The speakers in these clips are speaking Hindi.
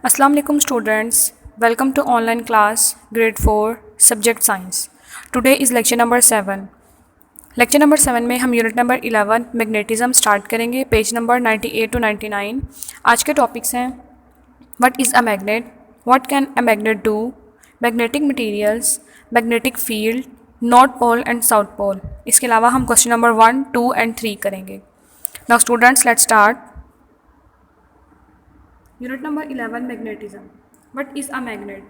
Assalamu alaikum students. Welcome to online class grade 4 subject science. Today is lecture number 7. Lecture number 7 में हम यूनिट नंबर 11 मैग्नेटिज्म स्टार्ट करेंगे, पेज नंबर 98 टू 99। आज के टॉपिक्स हैं what is a magnet, what can a magnet do, magnetic materials, magnetic field, north pole and south pole. इसके अलावा हम क्वेश्चन नंबर 1, 2 एंड 3 करेंगे। Now students let's start. Unit number 11 Magnetism. What is a magnet?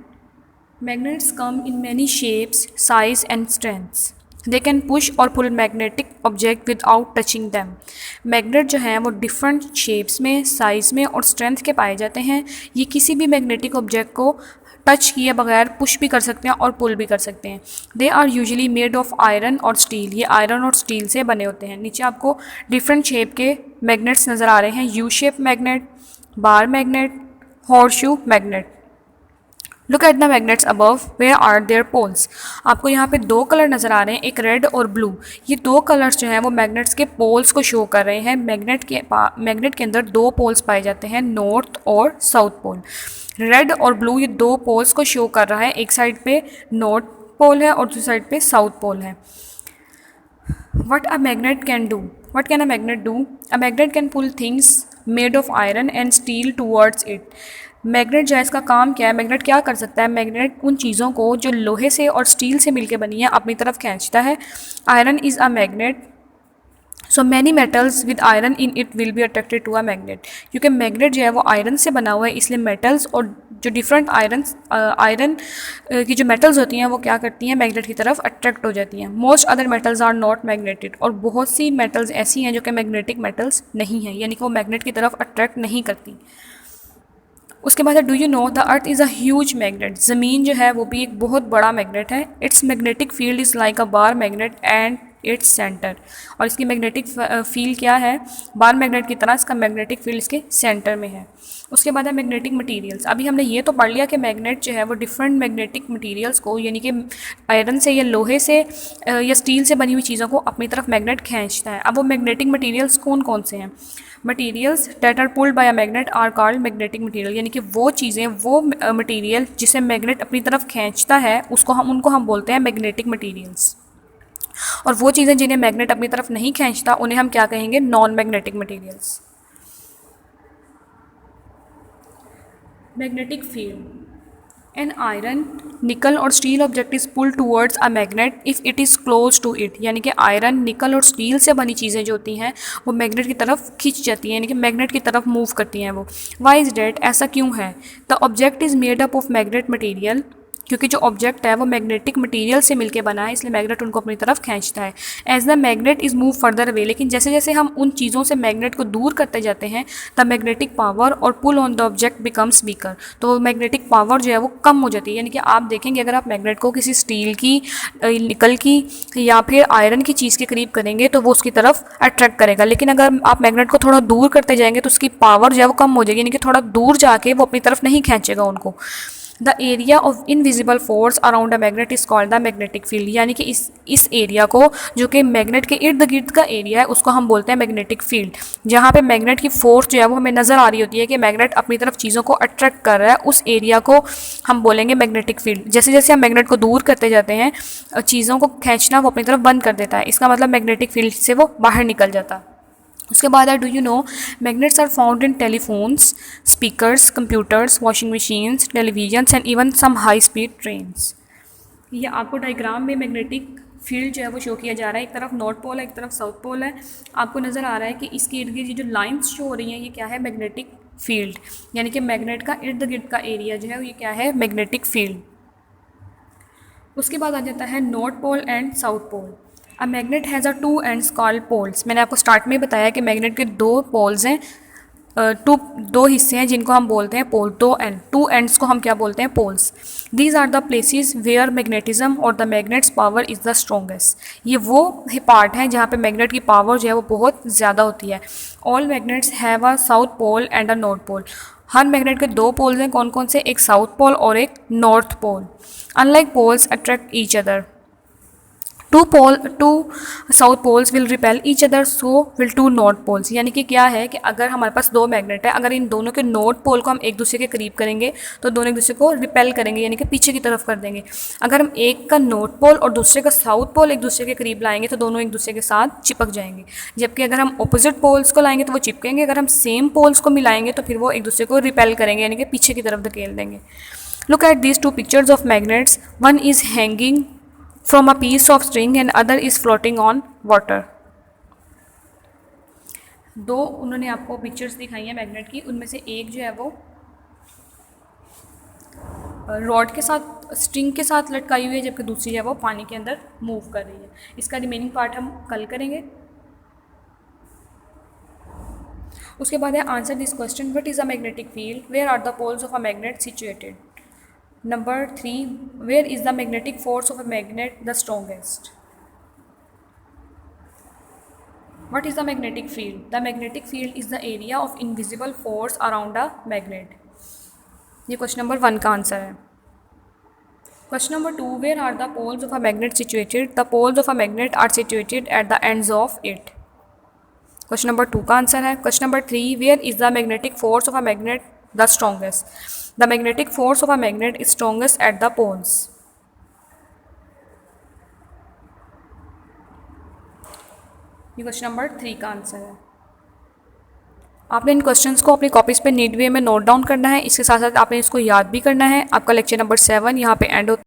Magnets come in many shapes, size and strengths. They can push or pull magnetic object without touching them. Magnet जो हैं वो डिफरेंट शेप्स में, साइज़ में और स्ट्रेंथ के पाए जाते हैं। ये किसी भी मैग्नेटिक ऑब्जेक्ट को टच किए बगैर पुश भी कर सकते हैं और पुल भी कर सकते हैं। They are usually made of iron और स्टील। ये आयरन और स्टील से बने होते हैं। नीचे आपको डिफरेंट शेप के मैग्नेट्स नज़र आ रहे हैं। U shape magnet, bar magnet, horseshoe magnet. Look at the magnets above. Where are their poles? आपको यहाँ पे दो कलर नज़र आ रहे हैं, एक रेड और ब्लू। ये दो कलर्स जो हैं वो मैग्नेट्स के पोल्स को शो कर रहे हैं। मैग्नेट के अंदर दो पोल्स पाए जाते हैं, नॉर्थ और साउथ पोल। रेड और ब्लू ये दो पोल्स को शो कर रहा है। एक साइड पे नॉर्थ पोल है और दूसरी साइड पे साउथ पोल है। What a magnet can do? What can a magnet do? A magnet can pull things made of iron and steel towards it. Magnet जो है इसका काम क्या है? मैग्नेट क्या कर सकता है? मैग्नेट उन चीज़ों को जो लोहे से और स्टील से मिलके बनी है अपनी तरफ खींचता है। Iron is a magnet, so many metals with iron in it will be attracted to a magnet. क्योंकि मैग्नेट जो है वो आयरन से बना हुआ है, इसलिए मेटल्स और जो डिफरेंट आयरन की जो मेटल्स होती हैं वो क्या करती हैं, मैग्नेट की तरफ अट्रैक्ट हो जाती हैं। Most other metals are not magnetised. और बहुत सी मेटल्स ऐसी हैं जो कि मैग्नेटिक मेटल्स नहीं हैं, यानी कि वो मैग्नेट की तरफ अट्रैक्ट नहीं करती। उसके बाद do you know the earth is a huge magnet. ज़मीन जो है वो भी एक बहुत बड़ा मैग्नेट है। It's magnetic field is like a bar magnet and its centre. और इसकी मैग्नेटिक फील्ड क्या है? बार मैग्नेट की तरह इसका मैग्नेटिक फील्ड इसके सेंटर में है। उसके बाद है मैग्नेटिक मटेरियल्स। अभी हमने ये तो पढ़ लिया कि मैग्नेट जो है वो डिफरेंट मैग्नेटिक मटेरियल्स को, यानी कि आयरन से या लोहे से या स्टील से बनी हुई चीज़ों को अपनी तरफ मैग्नेट खींचता है। अब वो मैग्नेटिक मटेरियल्स कौन कौन से हैं? Materials that are pulled by a magnet are called magnetic material. यानी कि वो चीज़ें, वो मटेरियल जिसे मैग्नेट अपनी तरफ खींचता है उनको हम बोलते हैं मैग्नेटिक मटेरियल्स। और वो चीज़ें जिन्हें मैग्नेट अपनी तरफ नहीं खींचता उन्हें हम क्या कहेंगे? Non magnetic materials. Magnetic field. An iron, nickel और steel object is pull towards a magnet if it is close to it. यानी कि आयरन, निकल और स्टील से बनी चीज़ें जो होती हैं वो मैग्नेट की तरफ खींच जाती हैं, यानी कि मैग्नेट की तरफ मूव करती हैं वो। Why is that? ऐसा क्यों है? The object is made up of magnet material. क्योंकि जो ऑब्जेक्ट है वो मैग्नेटिक मटेरियल से मिलके बना है, इसलिए मैग्नेट उनको अपनी तरफ खींचता है। As the magnet is move further away. लेकिन जैसे जैसे हम उन चीज़ों से मैग्नेट को दूर करते जाते हैं द मैग्नेटिक पावर और pull on the object becomes weaker. तो मैग्नेटिक पावर जो है वो कम हो जाती है। यानी कि आप देखेंगे अगर आप मैग्नेट को किसी स्टील की, निकल की या फिर आयरन की चीज़ के करीब करेंगे तो वो उसकी तरफ अट्रैक्ट करेगा। लेकिन अगर आप मैग्नेट को थोड़ा दूर करते जाएंगे तो उसकी पावर जो है वो कम हो जाएगी, यानी कि थोड़ा दूर जाके वो अपनी तरफ नहीं खींचेगा उनको। The area of invisible force around a magnet is called the magnetic field. यानी कि इस एरिया को, जो कि मैग्नेट के इर्द गिर्द का एरिया है, उसको हम बोलते हैं मैग्नेटिक फील्ड। जहाँ पे मैग्नेट की फोर्स जो है वो हमें नज़र आ रही होती है कि मैग्नेट अपनी तरफ चीज़ों को अट्रैक्ट कर रहा है, उस एरिया को हम बोलेंगे मैग्नेटिक फील्ड। जैसे जैसे हम मैग्नेट को दूर करते जाते हैं चीज़ों को खींचना वो अपनी तरफ बंद कर देता है, इसका मतलब मैग्नेटिक फील्ड से वो बाहर निकल जाता है। उसके बाद है do you know magnets are found in telephones, speakers, computers, washing machines, televisions and even some high speed trains. ये आपको डायग्राम में मैग्नेटिक फील्ड जो है वो शो किया जा रहा है। एक तरफ नॉर्थ पोल है, एक तरफ साउथ पोल है। आपको नज़र आ रहा है कि इसके इर्द गिर्द ये जो लाइन्स शो हो रही हैं ये क्या है? Magnetic field. यानी कि मैग्नेट का इर्द गिर्द का एरिया जो है ये क्या है? Magnetic field. उसके बाद आ जाता है north pole and south pole. A magnet has a two ends called poles. मैंने आपको स्टार्ट में बताया कि मैग्नेट के दो पोल्स हैं, दो हिस्से हैं जिनको हम बोलते हैं पोल। टू एंड्स को हम क्या बोलते हैं? Poles. These are the places where magnetism और the magnets power is the strongest. ये वो पार्ट हैं जहाँ पे मैग्नेट की पावर जो है वो बहुत ज़्यादा होती है। All magnets have a south pole and a north pole. हर मैग्नेट के दो पोल्स हैं, कौन कौन से? एक साउथ पोल और एक north pole. Unlike poles attract each other. Two south poles will repel each other, so will two north poles. यानी कि क्या है कि अगर हमारे पास दो मैग्नेट है, अगर इन दोनों के नॉर्थ पोल को हम एक दूसरे के करीब करेंगे तो दोनों एक दूसरे को रिपेल करेंगे, यानी कि पीछे की तरफ कर देंगे। अगर हम एक का नॉर्थ पोल और दूसरे का साउथ पोल एक दूसरे के करीब लाएंगे तो दोनों एक दूसरे के साथ चिपक जाएंगे। जबकि अगर हम ऑपोजिट पोल्स को लाएंगे तो वो चिपकेंगे, अगर हम सेम पोल्स को मिलाएंगे तो फिर वो एक दूसरे को रिपेल करेंगे, यानी कि पीछे की तरफ धकेल देंगे। Look at these two pictures of magnets, one is hanging from a piece of string and other is floating on water। दो उन्होंने आपको पिक्चर्स दिखाई हैं मैग्नेट की, उनमें से एक जो है वो रॉड के साथ स्ट्रिंग के साथ लटकाई हुई है, जबकि दूसरी है वो पानी के अंदर मूव कर रही है। इसका रिमेनिंग पार्ट हम कल करेंगे। उसके बाद है answer this question, what is a magnetic field, where are the poles of a magnet situated. Number 3, where is the magnetic force of a magnet the strongest? What is the magnetic field? The magnetic field is the area of invisible force around a magnet। ये क्वेश्चन नंबर 1 का आंसर है। Question number 2, where are the poles of a magnet situated? The poles of a magnet are situated at the ends of it। Question number 2 का आंसर है। Question number 3, where is the magnetic force of a magnet the strongest? The magnetic force of a magnet is strongest at the poles। ये क्वेश्चन नंबर 3 का आंसर है। आपने इन क्वेश्चंस को अपनी कॉपीज़ पे नीट वे में नोट डाउन करना है, इसके साथ साथ आपने इसको याद भी करना है। आपका लेक्चर नंबर 7 यहाँ पे एंड होता है।